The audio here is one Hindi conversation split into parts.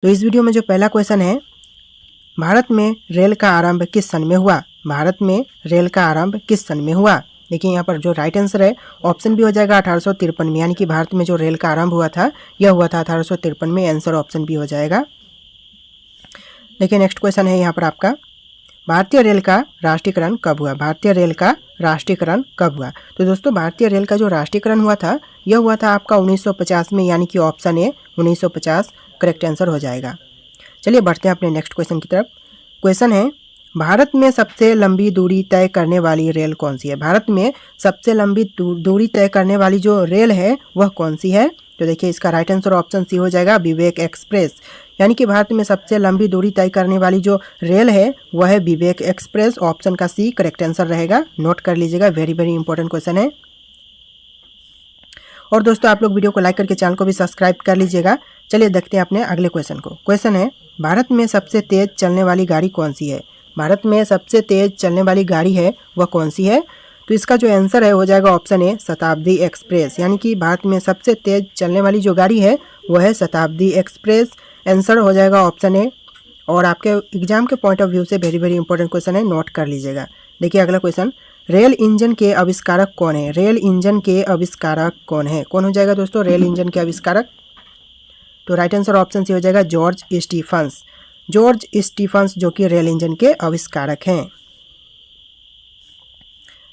तो इस वीडियो में जो पहला क्वेश्चन है, भारत में रेल का आरंभ किस सन में हुआ? भारत में रेल का आरंभ किस सन में हुआ? देखिए यहाँ पर जो राइट आंसर है ऑप्शन बी हो जाएगा 1853 में, यानी कि भारत में जो रेल का आरंभ हुआ था यह हुआ था 1853 में। आंसर ऑप्शन बी हो जाएगा। देखिए नेक्स्ट क्वेश्चन है यहाँ पर आपका, भारतीय रेल का राष्ट्रीयकरण कब हुआ? भारतीय रेल का राष्ट्रीयकरण कब हुआ? तो दोस्तों भारतीय रेल का जो राष्ट्रीयकरण हुआ था यह हुआ था आपका 1950 में, यानी कि ऑप्शन ए 1950 करेक्ट आंसर हो जाएगा। चलिए बढ़ते हैं अपने नेक्स्ट क्वेश्चन की तरफ। क्वेश्चन है, भारत में सबसे लंबी दूरी तय करने वाली रेल कौन सी है? भारत में सबसे लंबी दूरी तय करने वाली जो रेल है वह कौन सी है? तो देखिए इसका राइट आंसर ऑप्शन सी हो जाएगा, विवेक एक्सप्रेस। यानी कि भारत में सबसे लंबी दूरी तय करने वाली जो रेल है वह है विवेक एक्सप्रेस। ऑप्शन का सी करेक्ट आंसर रहेगा, नोट कर लीजिएगा, वेरी वेरी इंपॉर्टेंट क्वेश्चन है। और दोस्तों आप लोग वीडियो को लाइक करके चैनल को भी सब्सक्राइब कर लीजिएगा। चलिए देखते हैं अपने अगले क्वेश्चन को। क्वेश्चन है, भारत में सबसे तेज चलने वाली गाड़ी कौन सी है? भारत में सबसे तेज चलने वाली गाड़ी है वह कौन सी है? तो इसका जो आंसर है हो जाएगा ऑप्शन ए शताब्दी एक्सप्रेस। यानी कि भारत में सबसे तेज चलने वाली जो गाड़ी है वह है शताब्दी एक्सप्रेस। आंसर हो जाएगा ऑप्शन ए। और आपके एग्जाम के पॉइंट ऑफ व्यू से वेरी वेरी इंपॉर्टेंट क्वेश्चन है, नोट कर लीजिएगा। देखिए अगला क्वेश्चन, रेल इंजन के आविष्कारक कौन है? रेल इंजन के आविष्कारक कौन है? कौन हो जाएगा दोस्तों रेल इंजन के आविष्कारक? तो राइट आंसर ऑप्शन सी हो जाएगा जॉर्ज स्टीफंस। जॉर्ज स्टीफंस जो कि रेल इंजन के आविष्कारक हैं।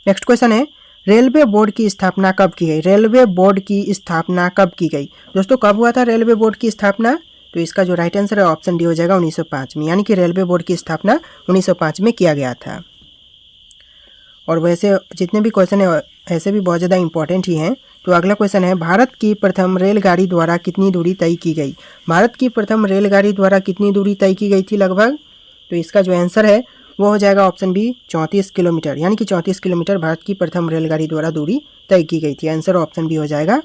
नेक्स्ट क्वेश्चन है, रेलवे बोर्ड की स्थापना कब की गई? रेलवे बोर्ड की स्थापना कब की गई? दोस्तों कब हुआ था रेलवे बोर्ड की स्थापना? तो इसका जो राइट आंसर है ऑप्शन डी हो जाएगा 1905 में, यानी कि रेलवे बोर्ड की स्थापना 1905 में किया गया था। और वैसे जितने भी क्वेश्चन है ऐसे भी बहुत ज़्यादा इंपॉर्टेंट ही हैं। तो अगला क्वेश्चन है, भारत की प्रथम रेलगाड़ी द्वारा कितनी दूरी तय की गई? भारत की प्रथम रेलगाड़ी द्वारा कितनी दूरी तय की गई थी लगभग? तो इसका जो आंसर है वो हो जाएगा ऑप्शन बी 34 किलोमीटर, यानी कि 34 किलोमीटर भारत की प्रथम रेलगाड़ी द्वारा दूरी तय की गई थी। आंसर ऑप्शन बी हो जाएगा।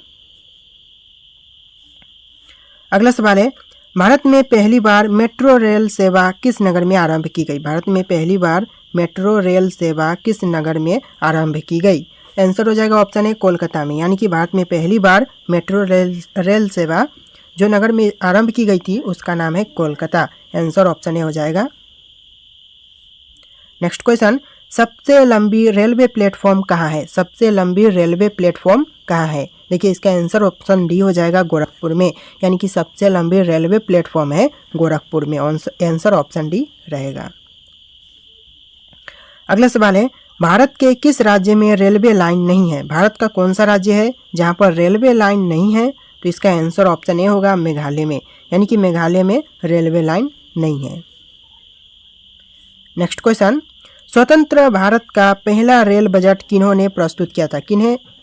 अगला सवाल है, भारत में पहली बार मेट्रो रेल सेवा किस नगर में आरंभ की गई? भारत में पहली बार मेट्रो रेल सेवा किस नगर में आरंभ की गई? आंसर हो जाएगा ऑप्शन ए कोलकाता में, यानी कि भारत में पहली बार मेट्रो रेल सेवा जो नगर में आरंभ की गई थी उसका नाम है कोलकाता। आंसर ऑप्शन ए हो जाएगा। नेक्स्ट क्वेश्चन, सबसे लंबी रेलवे प्लेटफॉर्म कहाँ है? सबसे लंबी रेलवे प्लेटफॉर्म कहाँ है? देखिए इसका आंसर ऑप्शन डी हो जाएगा गोरखपुर में, यानी कि सबसे लंबी रेलवे प्लेटफॉर्म है गोरखपुर में। आंसर ऑप्शन डी रहेगा। अगला सवाल है, भारत के किस राज्य में रेलवे लाइन नहीं है? भारत का कौन सा राज्य है जहां पर रेलवे लाइन नहीं है? तो इसका आंसर ऑप्शन ए होगा मेघालय में, यानी कि मेघालय में रेलवे लाइन नहीं है। नेक्स्ट क्वेश्चन, स्वतंत्र भारत का पहला रेल बजट किन्होंने प्रस्तुत किया था?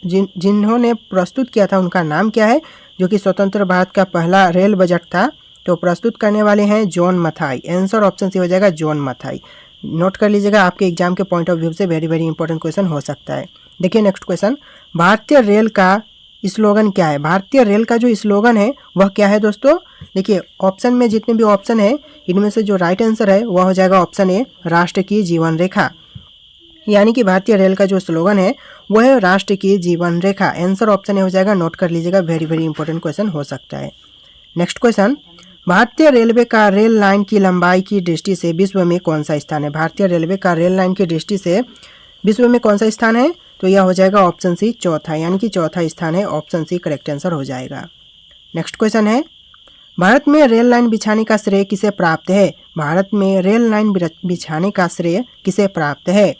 जिन्होंने प्रस्तुत किया था उनका नाम क्या है? जो कि स्वतंत्र भारत का पहला रेल बजट था, तो प्रस्तुत करने वाले हैं John Mathai. Answer option C हो जाएगा जॉन मथाई। नोट कर लीजिएगा, आपके एग्जाम के पॉइंट ऑफ व्यू से वेरी वेरी इंपॉर्टेंट क्वेश्चन हो सकता है। देखिए नेक्स्ट क्वेश्चन, भारतीय रेल का स्लोगन क्या है? भारतीय रेल का जो स्लोगन है वह क्या है दोस्तों? देखिए ऑप्शन में जितने भी ऑप्शन है इनमें से जो राइट आंसर है वह हो जाएगा ऑप्शन ए राष्ट्र की जीवन रेखा। यानी कि भारतीय रेल का जो स्लोगन है वह है राष्ट्र की जीवन रेखा। आंसर ऑप्शन ए हो जाएगा, नोट कर लीजिएगा, वेरी वेरी इंपॉर्टेंट क्वेश्चन हो सकता है। नेक्स्ट क्वेश्चन, भारतीय रेलवे का रेल लाइन की लंबाई की दृष्टि से विश्व में कौन सा स्थान है? भारतीय रेलवे का रेल लाइन की दृष्टि से विश्व में कौन सा स्थान है? तो यह हो जाएगा ऑप्शन सी चौथा, यानी कि चौथा स्थान है। ऑप्शन सी करेक्ट आंसर हो जाएगा। नेक्स्ट क्वेश्चन है, भारत में रेल लाइन बिछाने का श्रेय किसे प्राप्त है? भारत में रेल लाइन बिछाने का श्रेय किसे प्राप्त है?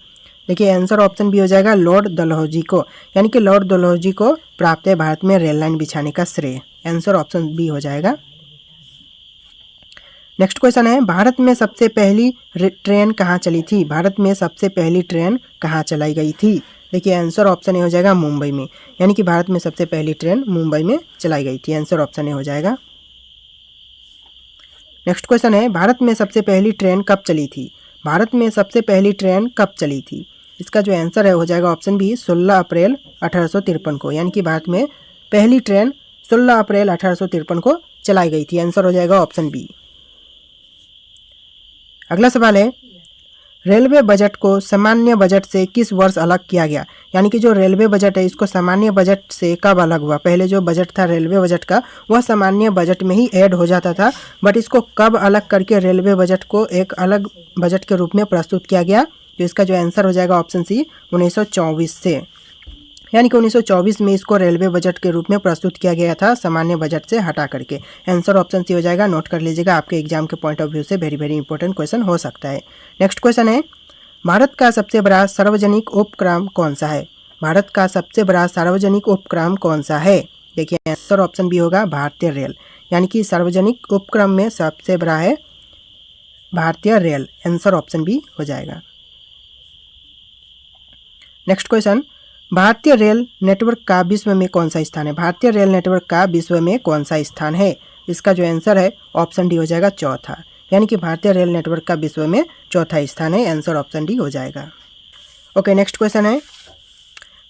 देखिए आंसर ऑप्शन बी हो जाएगा लॉर्ड डलहौजी को, यानी कि लॉर्ड डलहौजी को प्राप्त है भारत में रेल लाइन बिछाने का श्रेय। आंसर ऑप्शन बी हो जाएगा। नेक्स्ट क्वेश्चन है, भारत में सबसे पहली ट्रेन कहाँ चली थी? भारत में सबसे पहली ट्रेन कहाँ चलाई गई थी? देखिए आंसर ऑप्शन ए हो जाएगा मुंबई में, यानी कि भारत में सबसे पहली ट्रेन मुंबई में चलाई गई थी। आंसर ऑप्शन ए हो जाएगा। नेक्स्ट क्वेश्चन है, भारत में सबसे पहली ट्रेन कब चली थी? भारत में सबसे पहली ट्रेन कब चली थी? इसका जो आंसर है हो जाएगा ऑप्शन बी 16 अप्रैल 1853 को, यानी कि भारत में पहली ट्रेन 16 अप्रैल 1853 को चलाई गई थी। आंसर हो जाएगा ऑप्शन बी। अगला सवाल है, रेलवे बजट को सामान्य बजट से किस वर्ष अलग किया गया? यानी कि जो रेलवे बजट है इसको सामान्य बजट से कब अलग हुआ? पहले जो बजट था रेलवे बजट का वह सामान्य बजट में ही ऐड हो जाता था, बट इसको कब अलग करके रेलवे बजट को एक अलग बजट के रूप में प्रस्तुत किया गया? तो इसका जो आंसर हो जाएगा ऑप्शन सी 1924 से, यानी कि 1924 में इसको रेलवे बजट के रूप में प्रस्तुत किया गया था सामान्य बजट से हटा करके। आंसर ऑप्शन सी हो जाएगा, नोट कर लीजिएगा, आपके एग्जाम के पॉइंट ऑफ व्यू से वेरी वेरी इंपॉर्टेंट क्वेश्चन हो सकता है। नेक्स्ट क्वेश्चन है, भारत का सबसे बड़ा सार्वजनिक उपक्रम कौन सा है? भारत का सबसे बड़ा सार्वजनिक उपक्रम कौन सा है? देखिए आंसर ऑप्शन बी होगा भारतीय रेल, यानी कि सार्वजनिक उपक्रम में सबसे बड़ा है भारतीय रेल। आंसर ऑप्शन बी हो जाएगा। नेक्स्ट क्वेश्चन, भारतीय रेल नेटवर्क का विश्व में कौन सा स्थान है? भारतीय रेल नेटवर्क का विश्व में कौन सा स्थान है? इसका जो आंसर है ऑप्शन डी हो जाएगा चौथा, यानी कि भारतीय रेल नेटवर्क का विश्व में चौथा स्थान है। आंसर ऑप्शन डी हो जाएगा। ओके, नेक्स्ट क्वेश्चन है,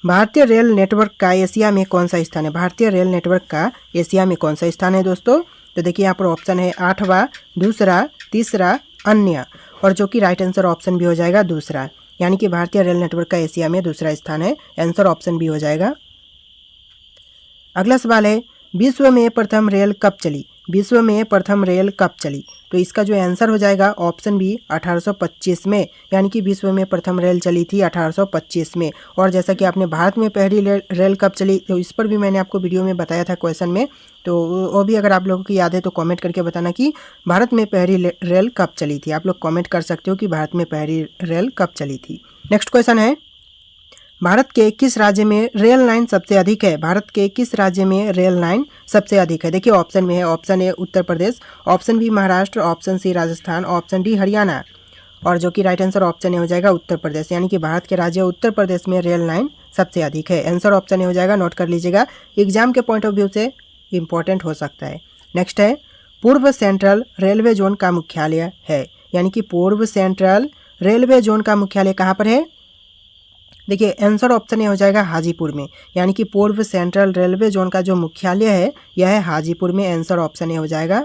भारतीय रेल नेटवर्क का एशिया में कौन सा स्थान है? भारतीय रेल नेटवर्क का एशिया में कौन सा स्थान है दोस्तों? तो देखिए यहाँ पर ऑप्शन है 8वां, दूसरा, तीसरा, अन्य, और जो कि राइट आंसर ऑप्शन भी हो जाएगा दूसरा, यानी कि भारतीय रेल नेटवर्क का एशिया में दूसरा स्थान है। आंसर ऑप्शन बी हो जाएगा। अगला सवाल है, विश्व में प्रथम रेल कब चली? विश्व में प्रथम रेल कब चली? तो इसका जो आंसर हो जाएगा ऑप्शन बी 1825 में, यानी कि विश्व में प्रथम रेल चली थी 1825 में। और जैसा कि आपने भारत में पहली रेल कब चली, तो इस पर भी मैंने आपको वीडियो में बताया था क्वेश्चन में, तो वो भी अगर आप लोगों को याद है तो कमेंट करके बताना कि भारत में पहली रेल कब चली थी। आप लोग कमेंट कर सकते हो कि भारत में पहली रेल कब चली थी। नेक्स्ट क्वेश्चन है, भारत के किस राज्य में रेल लाइन सबसे अधिक है? भारत के किस राज्य में रेल लाइन सबसे अधिक है? देखिए ऑप्शन में है, option A Uttar Pradesh, option B Maharashtra, option C Rajasthan, option D Haryana, और जो कि राइट आंसर ऑप्शन ए हो जाएगा उत्तर प्रदेश, यानी कि भारत के राज्य उत्तर प्रदेश में रेल लाइन सबसे अधिक है। आंसर ऑप्शन ए हो जाएगा, नोट कर लीजिएगा, एग्जाम के पॉइंट ऑफ व्यू से इंपॉर्टेंट हो सकता है। नेक्स्ट है, पूर्व सेंट्रल रेलवे जोन का मुख्यालय है, यानी कि पूर्व सेंट्रल रेलवे जोन का मुख्यालय कहाँ पर है? देखिए आंसर ऑप्शन ए हो जाएगा हाजीपुर में, यानी कि पूर्व सेंट्रल रेलवे जोन का जो मुख्यालय है यह है हाजीपुर में। आंसर ऑप्शन ए हो जाएगा।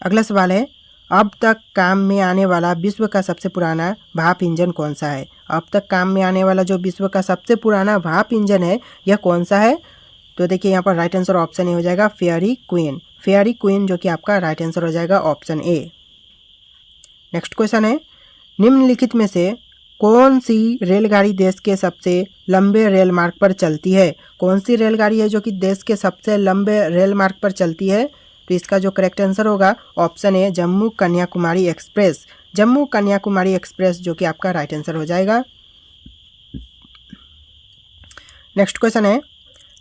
अगला सवाल है, अब तक काम में आने वाला विश्व का सबसे पुराना भाप इंजन कौन सा है? अब तक काम में आने वाला जो विश्व का सबसे पुराना भाप इंजन है यह कौन सा है? तो देखिए यहाँ पर राइट आंसर ऑप्शन ए हो जाएगा फेयरी क्वीन, फेयरी क्वीन, जो कि आपका राइट आंसर हो जाएगा ऑप्शन ए। नेक्स्ट क्वेश्चन है, निम्नलिखित में से कौन सी रेलगाड़ी देश के सबसे लंबे रेल मार्ग पर चलती है? कौन सी रेलगाड़ी है जो कि देश के सबसे लंबे रेल मार्ग पर चलती है? तो इसका जो करेक्ट आंसर होगा option A Jammu Kanyakumari express, Jammu Kanyakumari express, जो कि आपका राइट आंसर हो जाएगा। नेक्स्ट क्वेश्चन है,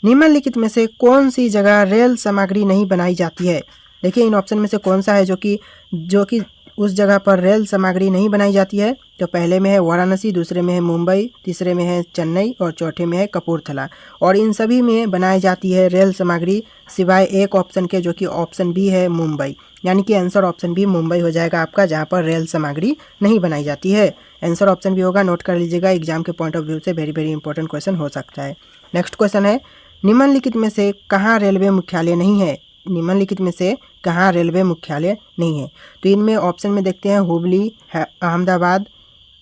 निम्नलिखित में से कौन सी जगह रेल सामग्री नहीं बनाई जाती है? देखिए इन ऑप्शन में से कौन सा है जो कि उस जगह पर रेल सामग्री नहीं बनाई जाती है? तो पहले में है वाराणसी, दूसरे में है मुंबई, तीसरे में है चेन्नई और चौथे में है कपूरथला। और इन सभी में बनाई जाती है रेल सामग्री सिवाय एक ऑप्शन के, जो कि ऑप्शन बी है मुंबई, यानी कि आंसर ऑप्शन बी मुंबई हो जाएगा आपका, जहां पर रेल सामग्री नहीं बनाई जाती है। आंसर ऑप्शन बी होगा, नोट कर लीजिएगा, एग्जाम के पॉइंट ऑफ व्यू से वेरी वेरी इंपॉर्टेंट क्वेश्चन हो सकता है। नेक्स्ट क्वेश्चन है, निम्नलिखित में से कहाँ रेलवे मुख्यालय नहीं है? निम्नलिखित में से कहाँ रेलवे मुख्यालय नहीं है? तो इनमें ऑप्शन में देखते हैं हुबली, अहमदाबाद,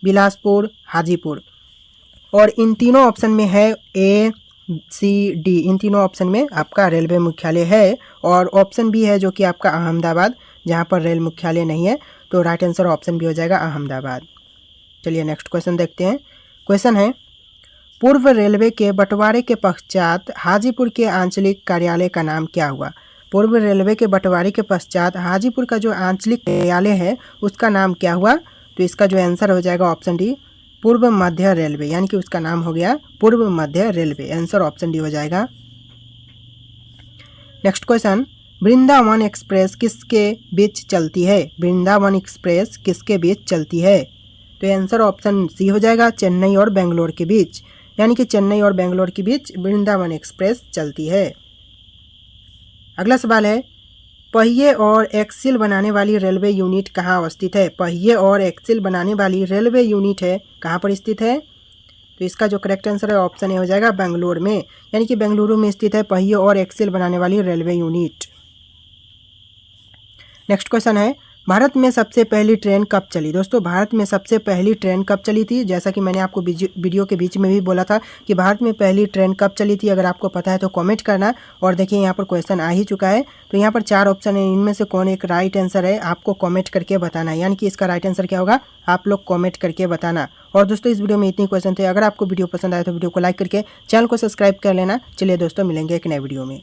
बिलासपुर, हाजीपुर, और इन तीनों ऑप्शन में है ए, सी, डी, इन तीनों ऑप्शन में आपका रेलवे मुख्यालय है, और ऑप्शन बी है जो कि आपका अहमदाबाद, जहाँ पर रेल मुख्यालय नहीं है। तो राइट आंसर ऑप्शन बी हो जाएगा अहमदाबाद। चलिए नेक्स्ट क्वेश्चन देखते हैं। क्वेश्चन है, पूर्व रेलवे के बंटवारे के पश्चात हाजीपुर के आंचलिक कार्यालय का नाम क्या हुआ? पूर्व रेलवे के बंटवारे के पश्चात हाजीपुर का जो आंचलिक कार्यालय है उसका नाम क्या हुआ? तो इसका जो आंसर हो जाएगा ऑप्शन डी पूर्व मध्य रेलवे, यानी कि उसका नाम हो गया पूर्व मध्य रेलवे। आंसर ऑप्शन डी हो जाएगा। नेक्स्ट क्वेश्चन, वृंदावन एक्सप्रेस किसके बीच चलती है? वृंदावन एक्सप्रेस किसके बीच चलती है? तो आंसर ऑप्शन सी हो जाएगा चेन्नई और बेंगलोर के बीच, यानी कि चेन्नई और बेंगलोर के बीच वृंदावन एक्सप्रेस चलती है। अगला सवाल है, पहिए और एक्सिल बनाने वाली रेलवे यूनिट कहाँ अवस्थित है? पहिए और एक्सिल बनाने वाली रेलवे यूनिट है कहाँ पर स्थित है? तो इसका जो करेक्ट आंसर है ऑप्शन ए हो जाएगा बेंगलोर में, यानी कि बेंगलुरु में स्थित है पहिए और एक्सिल बनाने वाली रेलवे यूनिट। नेक्स्ट क्वेश्चन है, भारत में सबसे पहली ट्रेन कब चली? दोस्तों भारत में सबसे पहली ट्रेन कब चली थी? जैसा कि मैंने आपको वीडियो के बीच में भी बोला था कि भारत में पहली ट्रेन कब चली थी। अगर आपको पता है तो कमेंट करना। और देखिए यहाँ पर क्वेश्चन आ ही चुका है। तो यहाँ पर 4 ऑप्शन है, इनमें से कौन एक राइट आंसर है आपको कॉमेंट करके बताना है। यानी कि इसका राइट आंसर क्या होगा, आप लोग कॉमेंट करके बताना। और दोस्तों इस वीडियो में इतने क्वेश्चन थे। अगर आपको वीडियो पसंद आया तो वीडियो को लाइक करके चैनल को सब्सक्राइब कर लेना। चलिए दोस्तों मिलेंगे एक नए वीडियो में।